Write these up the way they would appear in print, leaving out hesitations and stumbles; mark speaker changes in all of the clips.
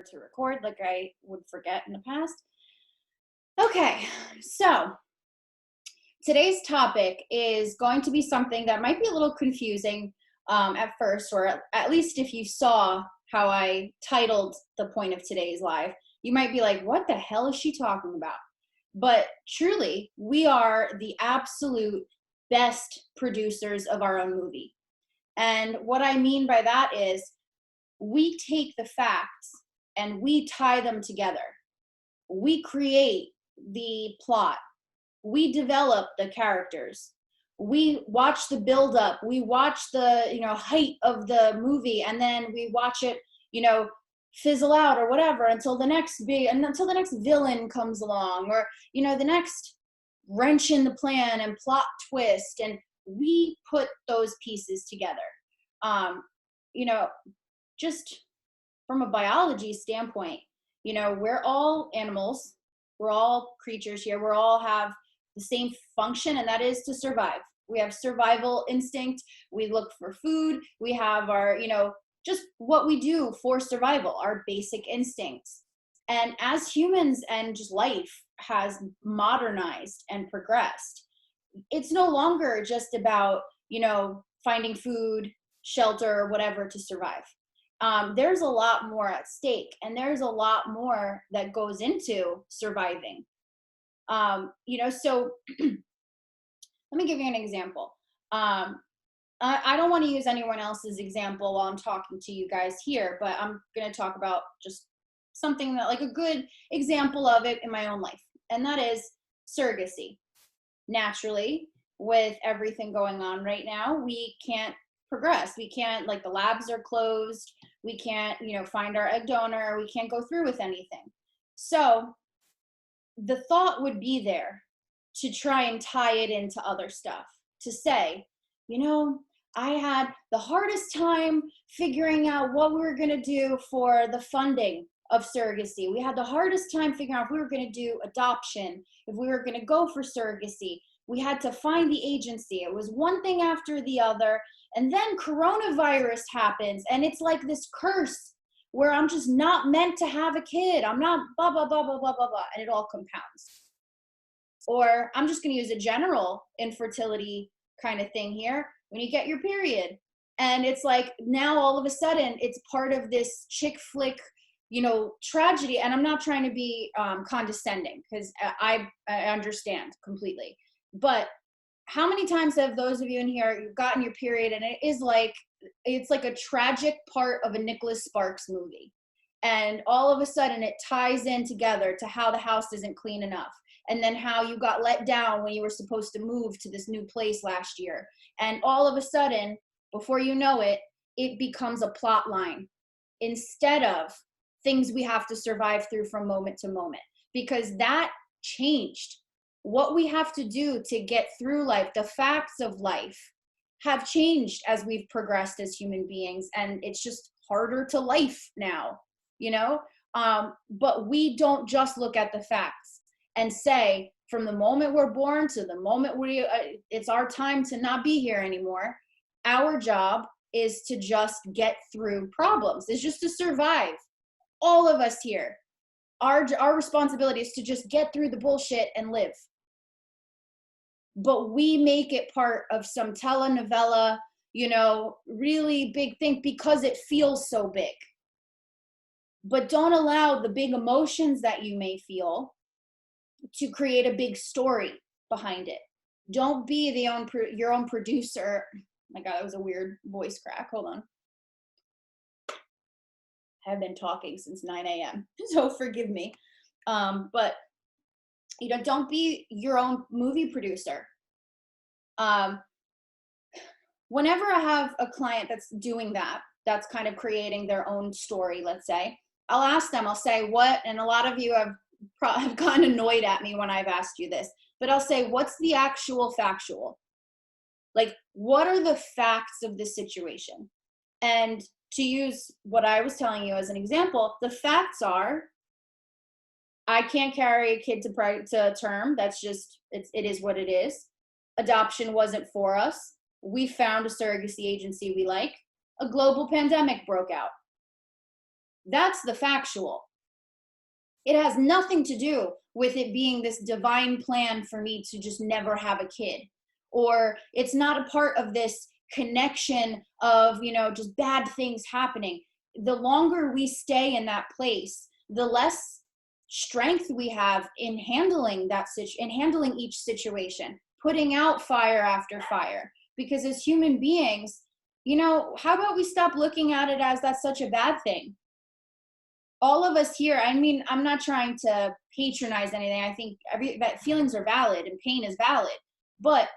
Speaker 1: to record like I would forget in the past. Okay, so today's topic is going to be something that might be a little confusing at first, or at least if you saw how I titled the point of today's live, you might be like, what the hell is she talking about? But truly, we are the absolute best producers of our own movie. And what I mean by that is we take the facts and we tie them together. We create the plot. We develop the characters. We watch the build up. We watch the, height of the movie, and then we watch it, fizzle out or whatever until the next villain comes along, or, the next wrench in the plan and plot twist. And we put those pieces together. You know, just from a biology standpoint, we're all animals. We're all creatures here. We all have the same function, and that is to survive. We have survival instinct. We look for food. We have our, just what we do for survival, our basic instincts. And as humans and just life has modernized and progressed, it's no longer just about, finding food, shelter, whatever to survive. There's a lot more at stake, and there's a lot more that goes into surviving. So let me give you an example. I don't want to use anyone else's example while I'm talking to you guys here, but I'm going to talk about just something that, like, a good example of it in my own life, and that is surrogacy. Naturally, with everything going on right now, we can't progress. We can't, like, the labs are closed. We can't, find our egg donor. We can't go through with anything. So the thought would be there to try and tie it into other stuff, to say, I had the hardest time figuring out what we were going to do for the funding of surrogacy. We had the hardest time figuring out if we were going to do adoption, if we were going to go for surrogacy. We had to find the agency. It was one thing after the other. And then coronavirus happens, and it's like this curse where I'm just not meant to have a kid. I'm not blah, blah, blah, blah, blah, blah, blah, and it all compounds. Or I'm just going to use a general infertility kind of thing here. When you get your period, and it's like now all of a sudden it's part of this chick flick, tragedy. And I'm not trying to be condescending, because I understand completely. But how many times have those of you in here, you've gotten your period, and it's like a tragic part of a Nicholas Sparks movie. And all of a sudden it ties in together to how the house isn't clean enough. And then how you got let down when you were supposed to move to this new place last year. And all of a sudden, before you know it, it becomes a plot line instead of things we have to survive through from moment to moment. Because that changed. What we have to do to get through life, the facts of life, have changed as we've progressed as human beings. And it's just harder to life now, but we don't just look at the facts and say, from the moment we're born to the moment it's our time to not be here anymore. Our job is to just get through problems. It's just to survive. All of us here, our responsibility is to just get through the bullshit and live. But we make it part of some telenovela, really big thing because it feels so big. But don't allow the big emotions that you may feel to create a big story behind it. Don't be your own producer. Oh my God, that was a weird voice crack. Hold on. I have been talking since 9 a.m. So forgive me. But don't be your own movie producer. Whenever I have a client that's doing that's kind of creating their own story, let's say, I'll ask them, I'll say, what, and a lot of you have gotten annoyed at me when I've asked you this, but I'll say, what's the actual factual? Like, what are the facts of the situation? And to use what I was telling you as an example, the facts are, I can't carry a kid to term. That's just, it is what it is. Adoption wasn't for us. We found a surrogacy agency we like. A global pandemic broke out. That's the factual. It has nothing to do with it being this divine plan for me to just never have a kid. Or it's not a part of this connection of, just bad things happening. The longer we stay in that place, the less strength we have in handling in handling each situation, putting out fire after fire. Because as human beings, how about we stop looking at it as that's such a bad thing? All of us here, I mean, I'm not trying to patronize anything. I think that feelings are valid and pain is valid. But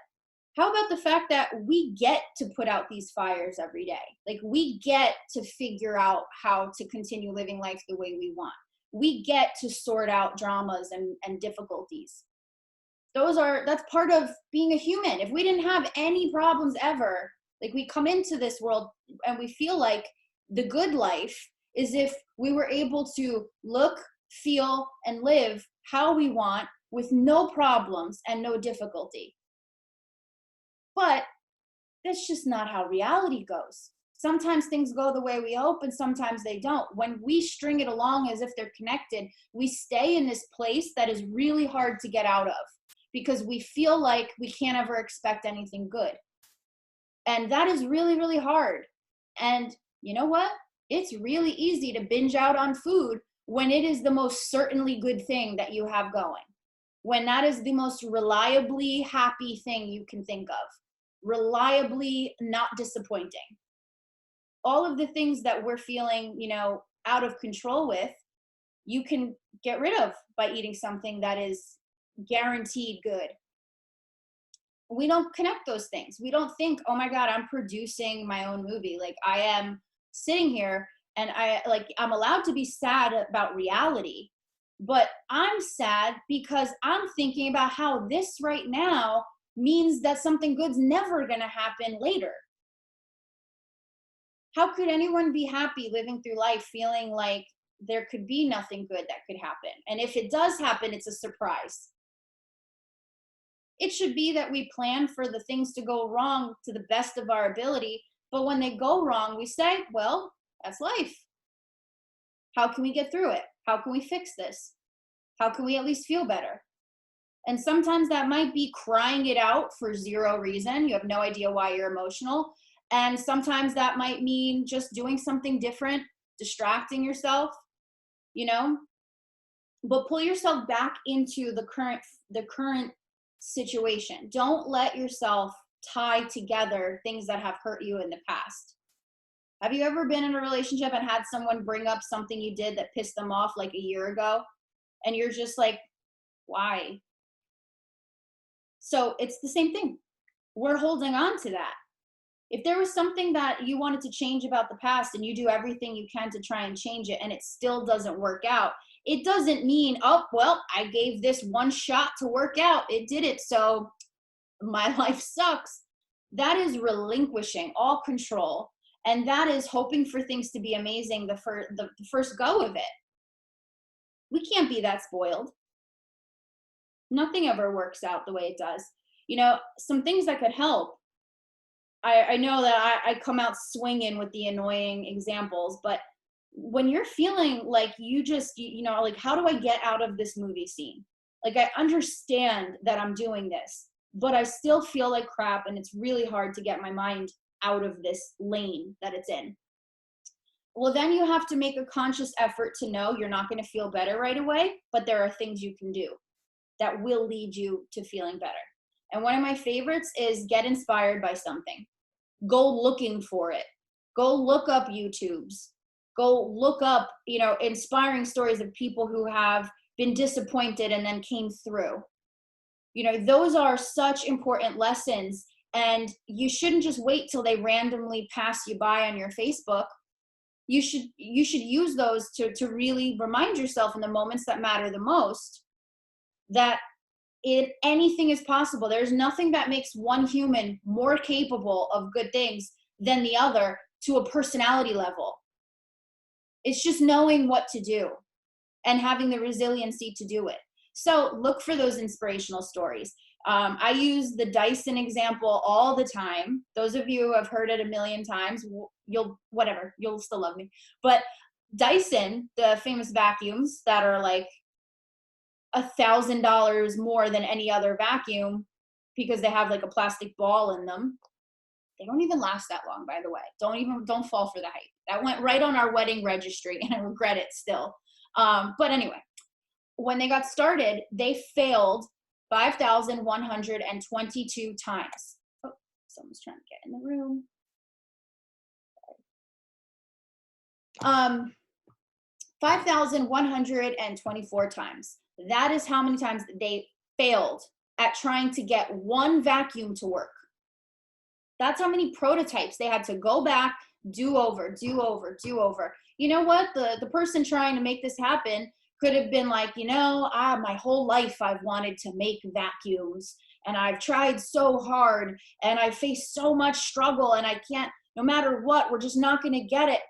Speaker 1: how about the fact that we get to put out these fires every day? Like, we get to figure out how to continue living life the way we want. We get to sort out dramas and difficulties. That's part of being a human. If we didn't have any problems ever, like, we come into this world and we feel like the good life is if we were able to look, feel, and live how we want with no problems and no difficulty. But that's just not how reality goes. Sometimes things go the way we hope and sometimes they don't. When we string it along as if they're connected, we stay in this place that is really hard to get out of because we feel like we can't ever expect anything good. And that is really, really hard. And you know what? It's really easy to binge out on food when it is the most certainly good thing that you have going. When that is the most reliably happy thing you can think of. Reliably not disappointing. All of the things that we're feeling, out of control with, you can get rid of by eating something that is guaranteed good. We don't connect those things. We don't think, oh my God, I'm producing my own movie. Like, I am sitting here and I'm allowed to be sad about reality, but I'm sad because I'm thinking about how this right now means that something good's never going to happen later. How could anyone be happy living through life feeling like there could be nothing good that could happen? And if it does happen, it's a surprise. It should be that we plan for the things to go wrong to the best of our ability, but when they go wrong, we say, well, that's life. How can we get through it? How can we fix this? How can we at least feel better? And sometimes that might be crying it out for zero reason. You have no idea why you're emotional. And sometimes that might mean just doing something different, distracting yourself, but pull yourself back into the current situation. Don't let yourself tie together things that have hurt you in the past. Have you ever been in a relationship and had someone bring up something you did that pissed them off like a year ago? And you're just like, why? So it's the same thing. We're holding on to that. If there was something that you wanted to change about the past and you do everything you can to try and change it and it still doesn't work out, it doesn't mean, oh, well, I gave this one shot to work out. It didn't, so my life sucks. That is relinquishing all control. And that is hoping for things to be amazing the first go of it. We can't be that spoiled. Nothing ever works out the way it does. Some things that could help. I know that I come out swinging with the annoying examples, but when you're feeling like like, how do I get out of this movie scene? Like, I understand that I'm doing this, but I still feel like crap and it's really hard to get my mind out of this lane that it's in. Well, then you have to make a conscious effort to know you're not going to feel better right away, but there are things you can do that will lead you to feeling better. And one of my favorites is get inspired by something. Go looking for it. Go look up YouTubes. Go look up, inspiring stories of people who have been disappointed and then came through. Those are such important lessons, and you shouldn't just wait till they randomly pass you by on your Facebook. You should use those to really remind yourself in the moments that matter the most that anything is possible. There's nothing that makes one human more capable of good things than the other to a personality level. It's just knowing what to do and having the resiliency to do it. So look for those inspirational stories. I use the Dyson example all the time. Those of you who have heard it a million times, you'll still love me. But Dyson, the famous vacuums that are like $1,000 more than any other vacuum because they have like a plastic ball in them. They don't even last that long, by the way. Don't fall for the hype. That went right on our wedding registry, and I regret it still. But anyway, when they got started, they failed 5,122 times. Oh, someone's trying to get in the room. 5,124 times. That is how many times they failed at trying to get one vacuum to work. That's how many prototypes they had to go back, do over. You know what? The person trying to make this happen could have been like, my whole life I've wanted to make vacuums, and I've tried so hard, and I faced so much struggle, and I can't, no matter what, we're just not going to get it.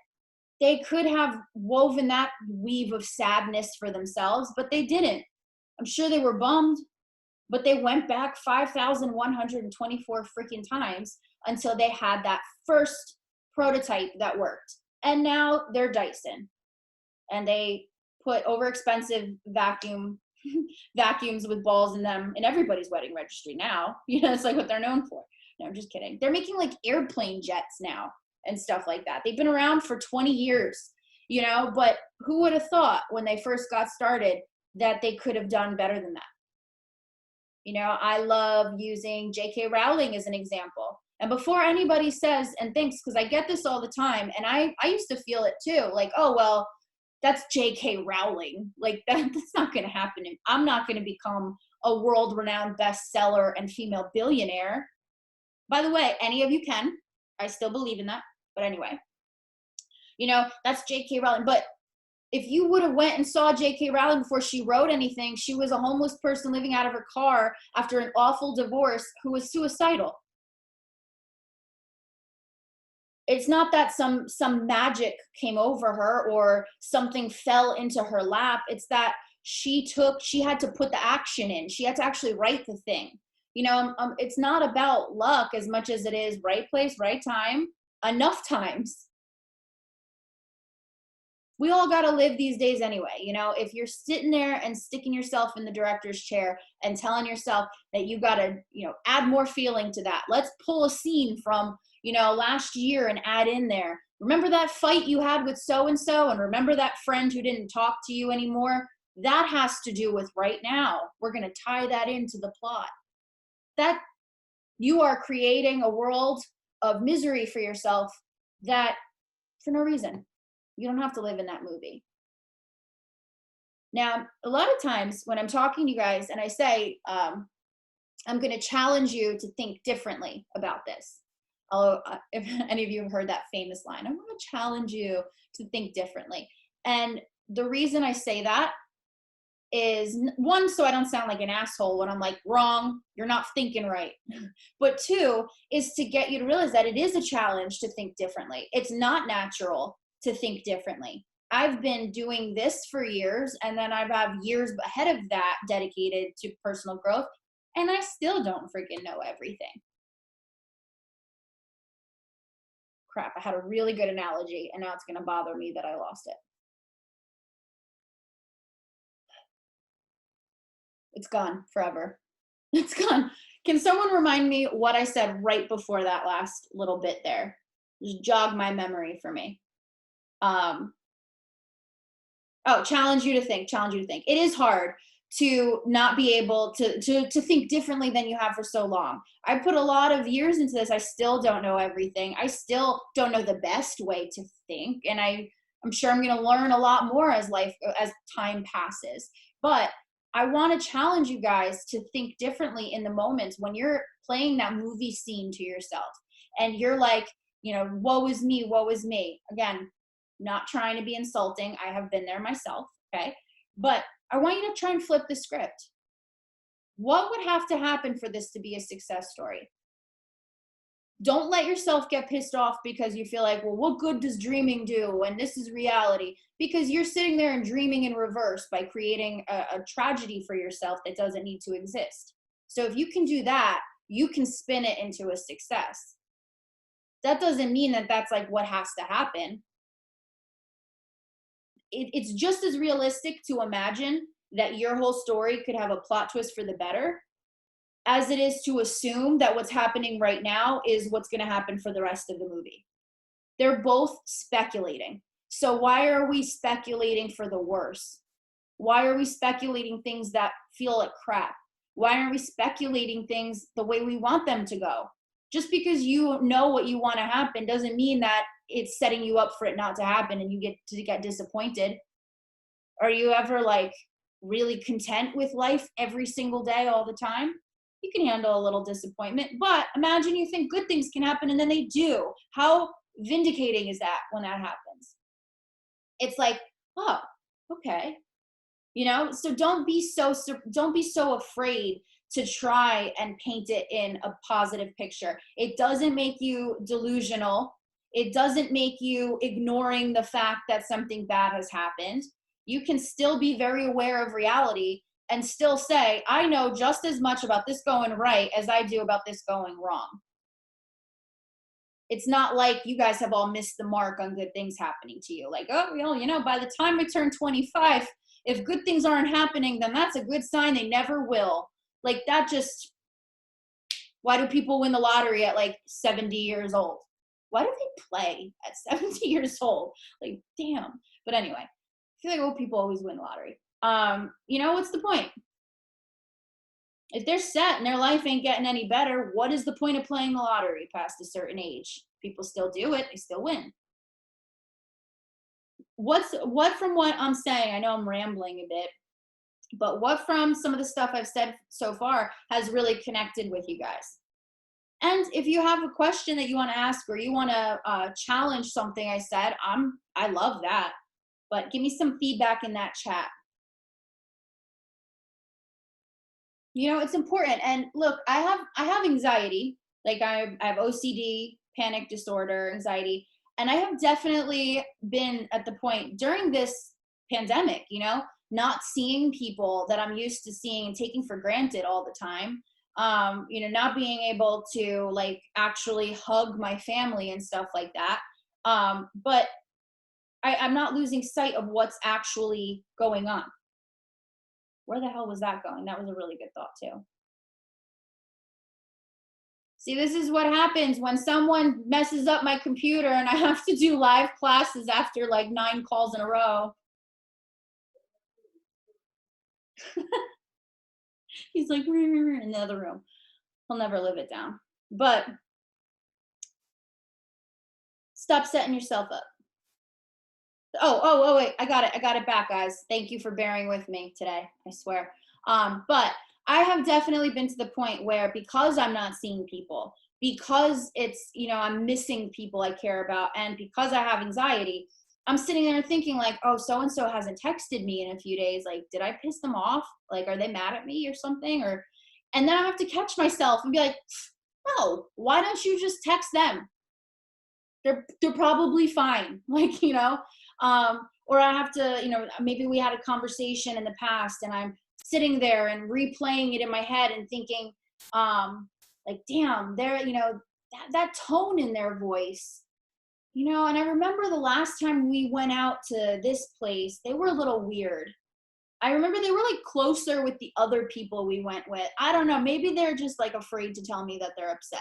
Speaker 1: They could have woven that weave of sadness for themselves, but they didn't. I'm sure they were bummed, but they went back 5,124 freaking times until they had that first prototype that worked. And now they're Dyson. And they put overexpensive vacuums with balls in them in everybody's wedding registry now. It's like what they're known for. No, I'm just kidding. They're making like airplane jets now and stuff like that. They've been around for 20 years, but who would have thought when they first got started that they could have done better than that? I love using J.K. Rowling as an example. And before anybody says and thinks, because I get this all the time, and I used to feel it too, like, oh, well, that's J.K. Rowling. Like, that's not going to happen. I'm not going to become a world-renowned bestseller and female billionaire. By the way, any of you can. I still believe in that. But anyway, that's J.K. Rowling. But if you would have went and saw J.K. Rowling before she wrote anything, she was a homeless person living out of her car after an awful divorce who was suicidal. It's not that some magic came over her or something fell into her lap. It's that she had to put the action in. She had to actually write the thing. It's not about luck as much as it is right place, right time, enough times. We all got to live these days anyway. If you're sitting there and sticking yourself in the director's chair and telling yourself that you got to, add more feeling to that. Let's pull a scene from, last year and add in there. Remember that fight you had with so-and-so, and remember that friend who didn't talk to you anymore? That has to do with right now. We're going to tie that into the plot. That you are creating a world of misery for yourself that for no reason. You don't have to live in that movie. Now, a lot of times when I'm talking to you guys and I say, I'm going to challenge you to think differently about this. Although, if any of you have heard that famous line, I'm going to challenge you to think differently. And the reason I say that is, one, so I don't sound like an asshole when I'm like, wrong, you're not thinking right. But two, is to get you to realize that it is a challenge to think differently. It's not natural to think differently. I've been doing this for years, and then I've had years ahead of that dedicated to personal growth, and I still don't freaking know everything. Crap, I had a really good analogy, and now it's going to bother me that I lost it. It's gone forever. It's gone. Can someone remind me what I said right before that last little bit there? Just jog my memory for me. Challenge you to think. It is hard to not be able to think differently than you have for so long. I put a lot of years into this. I still don't know everything. I still don't know the best way to think. And I'm sure I'm going to learn a lot more as time passes. But I want to challenge you guys to think differently in the moments when you're playing that movie scene to yourself and you're like, woe is me, woe is me. Again, not trying to be insulting. I have been there myself, okay? But I want you to try and flip the script. What would have to happen for this to be a success story? Don't let yourself get pissed off because you feel like, well, what good does dreaming do when this is reality? Because you're sitting there and dreaming in reverse by creating a tragedy for yourself that doesn't need to exist. So if you can do that, you can spin it into a success. That doesn't mean that that's like what has to happen. it's just as realistic to imagine that your whole story could have a plot twist for the better as it is to assume that what's happening right now is what's going to happen for the rest of the movie. They're both speculating. So why are we speculating for the worse? Why are we speculating things that feel like crap? Why aren't we speculating things the way we want them to go? Just because you know what you want to happen doesn't mean that it's setting you up for it not to happen and you get disappointed. Are you ever like really content with life every single day all the time? You can handle a little disappointment, but imagine you think good things can happen and then they do. How vindicating is that when that happens? It's like, oh, okay. You know, so don't be so afraid to try and paint it in a positive picture. It doesn't make you delusional. It doesn't make you ignoring the fact that something bad has happened. You can still be very aware of reality and still say, I know just as much about this going right as I do about this going wrong. It's not like you guys have all missed the mark on good things happening to you. Like, oh, well, you know, by the time I turn 25, if good things aren't happening, then that's a good sign they never will. Like that just, why do people win the lottery at like 70 years old? Why do they play at 70 years old? Like, damn. But anyway, I feel like old people always win the lottery. You know, what's the point? If they're set and their life ain't getting any better, what is the point of playing the lottery past a certain age? People still do it, they still win. What from what I'm saying, I know I'm rambling a bit, but what from some of the stuff I've said so far has really connected with you guys? And if you have a question that you want to ask or you want to challenge something I said, I love that. But give me some feedback in that chat. You know, it's important. And look, I have anxiety. Like I have OCD, panic disorder, anxiety, and I have definitely been at the point during this pandemic, you know, not seeing people that I'm used to seeing and taking for granted all the time. You know, not being able to like actually hug my family and stuff like that. But I'm not losing sight of what's actually going on. Where the hell was that going? That was a really good thought too. See, this is what happens when someone messes up my computer and I have to do live classes after like 9 calls in a row. He's like in the other room. He'll never live it down. But stop setting yourself up. Oh, wait. I got it. I got it back, guys. Thank you for bearing with me today. I swear. But I have definitely been to the point where because I'm not seeing people, because it's, you know, I'm missing people I care about, and because I have anxiety, I'm sitting there thinking like, oh, so and so hasn't texted me in a few days. Like, did I piss them off? Like, are they mad at me or something? Or, and then I have to catch myself and be like, no, why don't you just text them? They're probably fine. Like, you know, or I have to, you know, maybe we had a conversation in the past and I'm sitting there and replaying it in my head and thinking, like, damn, they're, you know, that tone in their voice, you know. And I remember the last time we went out to this place, they were a little weird. I remember they were like closer with the other people we went with. I don't know, maybe they're just like afraid to tell me that they're upset.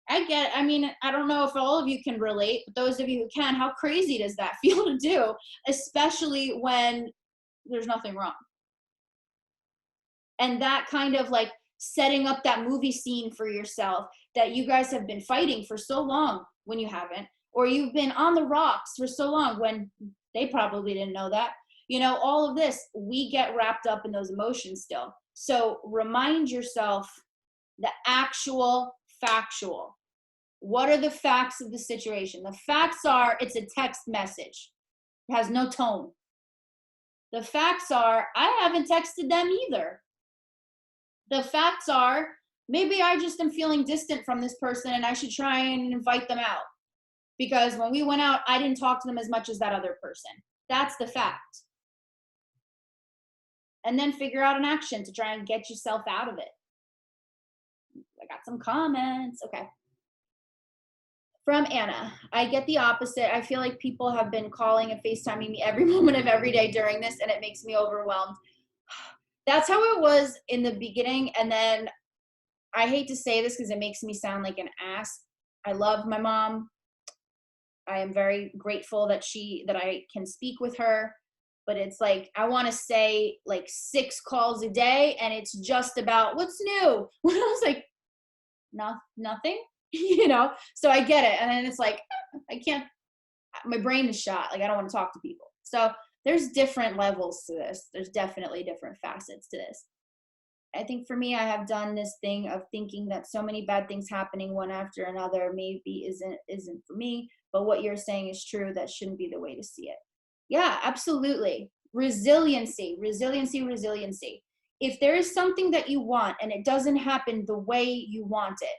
Speaker 1: I mean, I don't know if all of you can relate, but those of you who can, how crazy does that feel to do, especially when there's nothing wrong? And that kind of like setting up that movie scene for yourself that you guys have been fighting for so long when you haven't, or you've been on the rocks for so long when they probably didn't know that. You know, all of this, we get wrapped up in those emotions still. So remind yourself the actual factual. What are the facts of the situation? The facts are it's a text message. It has no tone. The facts are I haven't texted them either. The facts are maybe I just am feeling distant from this person and I should try and invite them out. Because when we went out, I didn't talk to them as much as that other person. That's the fact. And then figure out an action to try and get yourself out of it. I got some comments. Okay. From Anna, I get the opposite. I feel like people have been calling and FaceTiming me every moment of every day during this, and it makes me overwhelmed. That's how it was in the beginning. And then I hate to say this because it makes me sound like an ass. I love my mom. I am very grateful that I can speak with her. But it's like I want to say like 6 calls a day, and it's just about what's new. When I was like, nothing, So I get it, and then it's like I can't. My brain is shot. Like I don't want to talk to people. So there's different levels to this. There's definitely different facets to this. I think for me, I have done this thing of thinking that so many bad things happening one after another maybe isn't for me. But what you're saying is true. That shouldn't be the way to see it. Yeah, absolutely. Resiliency, resiliency, resiliency. If there is something that you want and it doesn't happen the way you want it,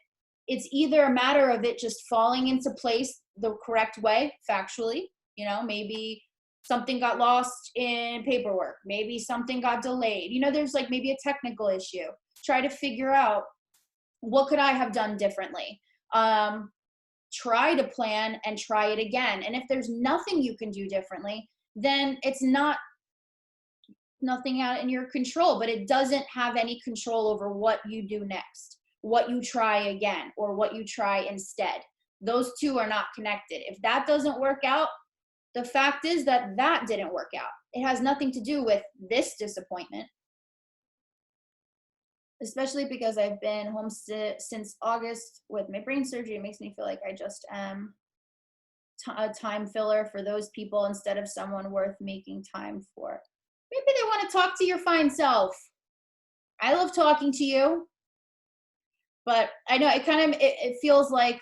Speaker 1: it's either a matter of it just falling into place the correct way, factually, maybe something got lost in paperwork, maybe something got delayed, there's like maybe a technical issue. Try to figure out what could I have done differently. Try to plan and try it again. And if there's nothing you can do differently, then it's nothing out in your control, but it doesn't have any control over what you do next, what you try again, or what you try instead. Those two are not connected. If that doesn't work out, the fact is that didn't work out. It has nothing to do with this disappointment, especially because I've been home since August with my brain surgery. It makes me feel like I just am a time filler for those people instead of someone worth making time for. Maybe they want to talk to your fine self. I love talking to you, but I know it feels like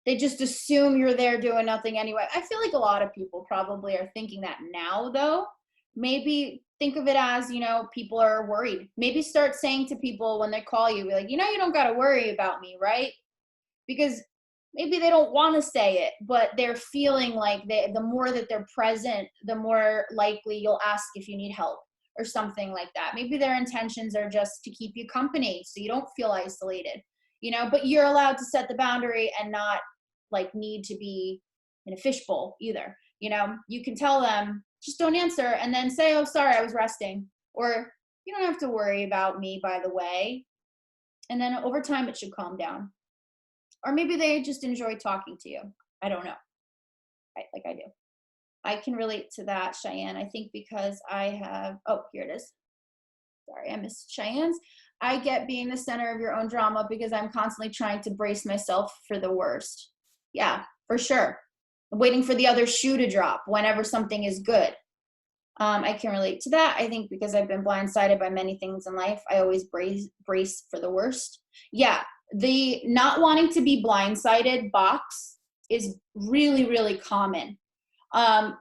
Speaker 1: they just assume you're there doing nothing anyway. I feel like a lot of people probably are thinking that now, though. Maybe think of it as, people are worried. Maybe start saying to people when they call you, be like, you don't got to worry about me, right? Because maybe they don't want to say it, but they're feeling like the more that they're present, the more likely you'll ask if you need help or something like that. Maybe their intentions are just to keep you company so you don't feel isolated, but you're allowed to set the boundary and not like need to be in a fishbowl either. You can tell them, just don't answer, and then say, oh, sorry, I was resting. Or you don't have to worry about me, by the way. And then over time, it should calm down. Or maybe they just enjoy talking to you. I don't know. Like I do. I can relate to that, Cheyenne. I think because here it is. Sorry, I missed Cheyenne's. I get being the center of your own drama because I'm constantly trying to brace myself for the worst. Yeah, for sure. Waiting for the other shoe to drop whenever something is good. I can relate to that. I think because I've been blindsided by many things in life, I always brace for the worst. Yeah, the not wanting to be blindsided box is really, really common. And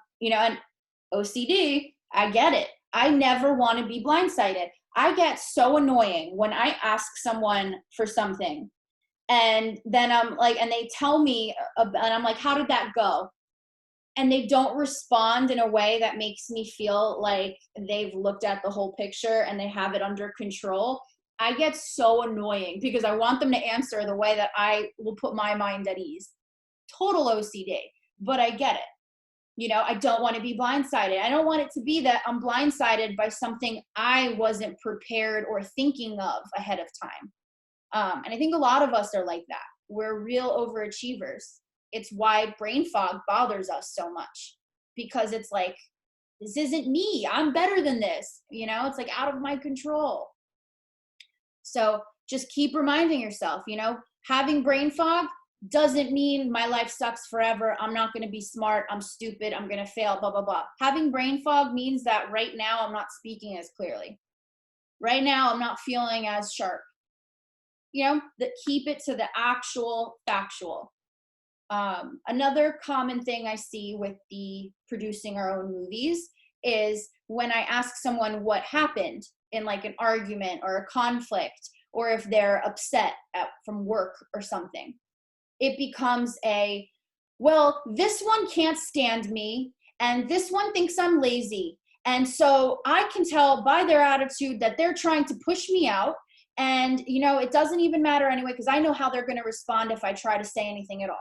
Speaker 1: OCD, I get it. I never want to be blindsided. I get so annoying when I ask someone for something and then I'm like, and they tell me, and I'm like, how did that go? And they don't respond in a way that makes me feel like they've looked at the whole picture and they have it under control. I get so annoying because I want them to answer the way that I will put my mind at ease. Total OCD, but I get it. I don't want to be blindsided. I don't want it to be that I'm blindsided by something I wasn't prepared or thinking of ahead of time. And I think a lot of us are like that. We're real overachievers. It's why brain fog bothers us so much, because it's like, this isn't me. I'm better than this. It's like out of my control. So just keep reminding yourself, having brain fog doesn't mean my life sucks forever. I'm not going to be smart. I'm stupid. I'm going to fail, blah, blah, blah. Having brain fog means that right now I'm not speaking as clearly. Right now I'm not feeling as sharp. That keep it to the actual factual. Another common thing I see with the producing our own movies is when I ask someone what happened in like an argument or a conflict, or if they're upset from work or something, it becomes well, this one can't stand me and this one thinks I'm lazy. And so I can tell by their attitude that they're trying to push me out. And, you know, it doesn't even matter anyway, because I know how they're going to respond if I try to say anything at all.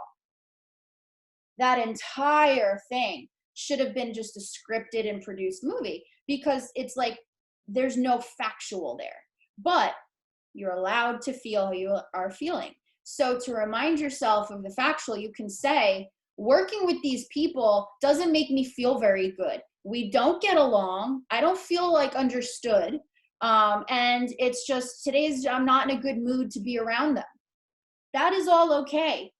Speaker 1: That entire thing should have been just a scripted and produced movie, because it's like there's no factual there. But you're allowed to feel how you are feeling. So to remind yourself of the factual, you can say, working with these people doesn't make me feel very good. We don't get along. I don't feel like understood. And it's just I'm not in a good mood to be around them. That is all okay.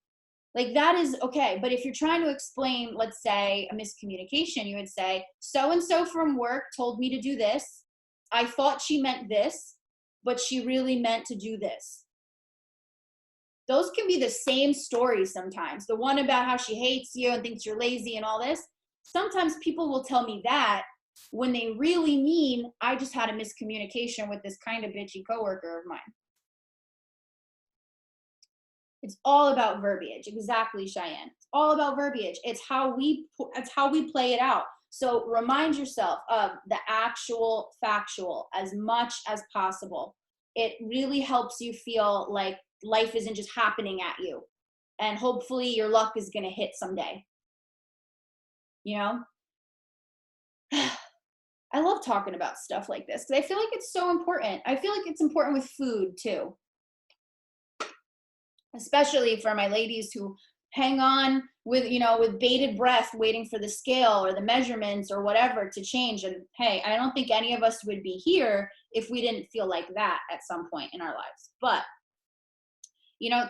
Speaker 1: Like, that is okay. But if you're trying to explain, let's say, a miscommunication, you would say, so and so from work told me to do this. I thought she meant this, but she really meant to do this. Those can be the same stories sometimes. The one about how she hates you and thinks you're lazy and all this. Sometimes people will tell me that when they really mean, I just had a miscommunication with this kind of bitchy coworker of mine. It's all about verbiage. Exactly, Cheyenne. It's all about verbiage. It's how we play it out. So remind yourself of the actual factual as much as possible. It really helps you feel like life isn't just happening at you. And hopefully your luck is going to hit someday. You know? I love talking about stuff like this because I feel like it's so important. I feel like it's important with food too. Especially for my ladies who hang on with, with bated breath, waiting for the scale or the measurements or whatever to change. And hey, I don't think any of us would be here if we didn't feel like that at some point in our lives. But,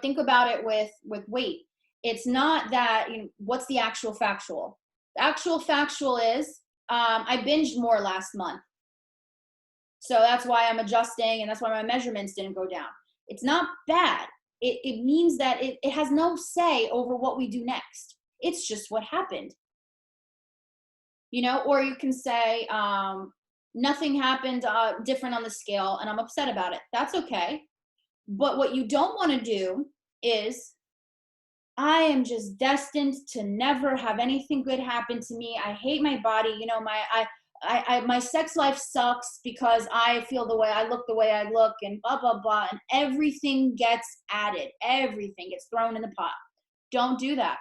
Speaker 1: think about it with weight. It's not that, what's the actual factual? The actual factual is, I binged more last month. So that's why I'm adjusting, and that's why my measurements didn't go down. It's not bad. It means that it has no say over what we do next. It's just what happened. Or you can say, nothing happened different on the scale and I'm upset about it. That's okay. But what you don't want to do is, I am just destined to never have anything good happen to me. I hate my body. My sex life sucks because I feel the way I look and blah, blah, blah. And everything gets added. Everything gets thrown in the pot. Don't do that.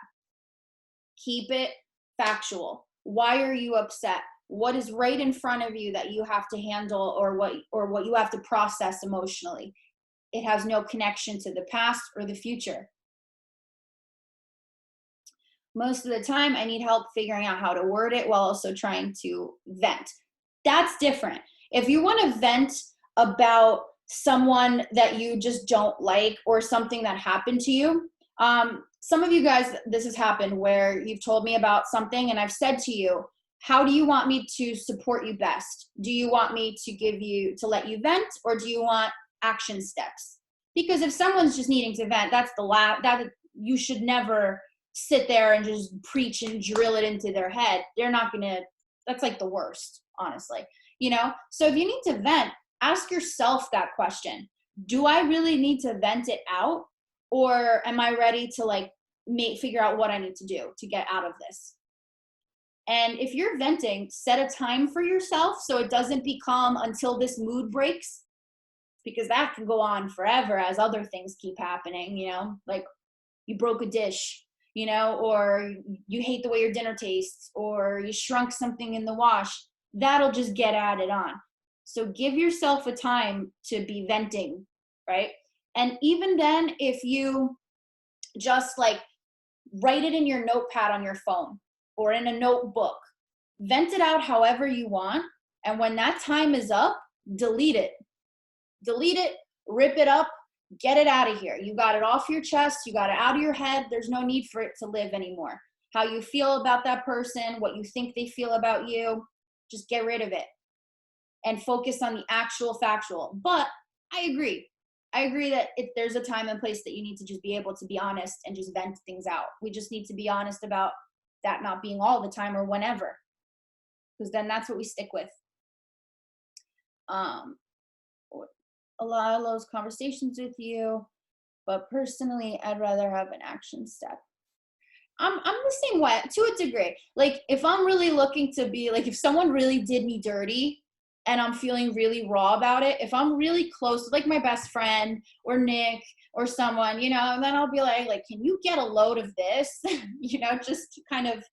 Speaker 1: Keep it factual. Why are you upset? What is right in front of you that you have to handle, or what you have to process emotionally? It has no connection to the past or the future. Most of the time, I need help figuring out how to word it while also trying to vent. That's different. If you want to vent about someone that you just don't like or something that happened to you, some of you guys, this has happened where you've told me about something and I've said to you, how do you want me to support you best? Do you want me to let you vent, or do you want action steps? Because if someone's just needing to vent, that you should never sit there and just preach and drill it into their head. That's like the worst, honestly. So if you need to vent, ask yourself that question. Do I really need to vent it out? Or am I ready to figure out what I need to do to get out of this? And if you're venting, set a time for yourself so it doesn't become until this mood breaks, because that can go on forever as other things keep happening, like you broke a dish, or you hate the way your dinner tastes, or you shrunk something in the wash. That'll just get added on. So give yourself a time to be venting, right? And even then, if you just write it in your notepad on your phone or in a notebook, vent it out however you want. And when that time is up, delete it, rip it up, get it out of here. You got it off your chest. You got it out of your head. There's no need for it to live anymore. How you feel about that person, what you think they feel about you, just get rid of it and focus on the actual factual. But I agree that if there's a time and place that you need to just be able to be honest and just vent things out. We just need to be honest about that not being all the time or whenever, because then that's what we stick with. A lot of those conversations with you, but personally, I'd rather have an action step. I'm the same way to a degree. If I'm really looking to be if someone really did me dirty, and I'm feeling really raw about it, if I'm really close with like my best friend or Nick or someone, you know, and then I'll be like, can you get a load of this? You know, just kind of,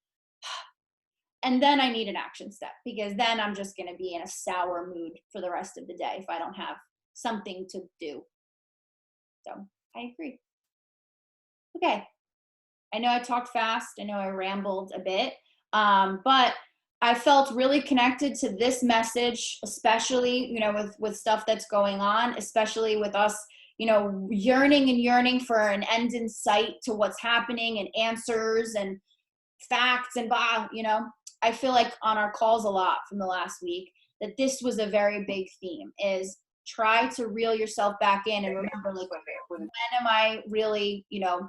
Speaker 1: and then I need an action step, because then I'm just going to be in a sour mood for the rest of the day if I don't have something to do. So I agree. Okay. I know I talked fast. I know I rambled a bit, but I felt really connected to this message, especially, you know, with stuff that's going on, especially with us, you know, yearning and yearning for an end in sight to what's happening and answers and facts and blah, you know. I feel like on our calls a lot from the last week that this was a very big theme, is try to reel yourself back in and remember, like, when am I really, you know,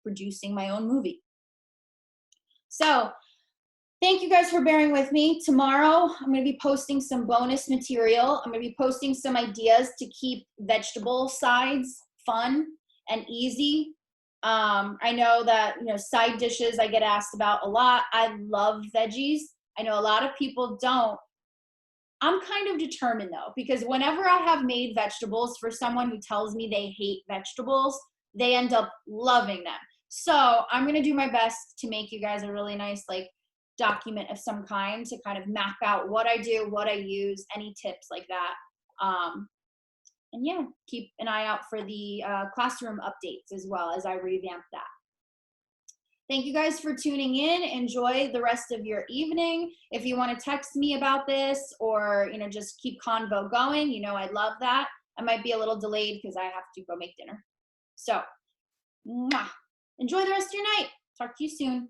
Speaker 1: producing my own movie? So thank you guys for bearing with me. Tomorrow, I'm going to be posting some bonus material. I'm going to be posting some ideas to keep vegetable sides fun and easy. I know that, you know, side dishes I get asked about a lot. I love veggies. I know a lot of people don't. I'm kind of determined though, because whenever I have made vegetables for someone who tells me they hate vegetables, they end up loving them. So I'm going to do my best to make you guys a really nice, like, document of some kind to kind of map out what I do, what I use, any tips like that. And yeah, keep an eye out for the classroom updates as well as I revamp that. Thank you guys for tuning in. Enjoy the rest of your evening. If you want to text me about this, or, you know, just keep convo going, you know, I love that. I might be a little delayed because I have to go make dinner. So, mwah. Enjoy the rest of your night. Talk to you soon.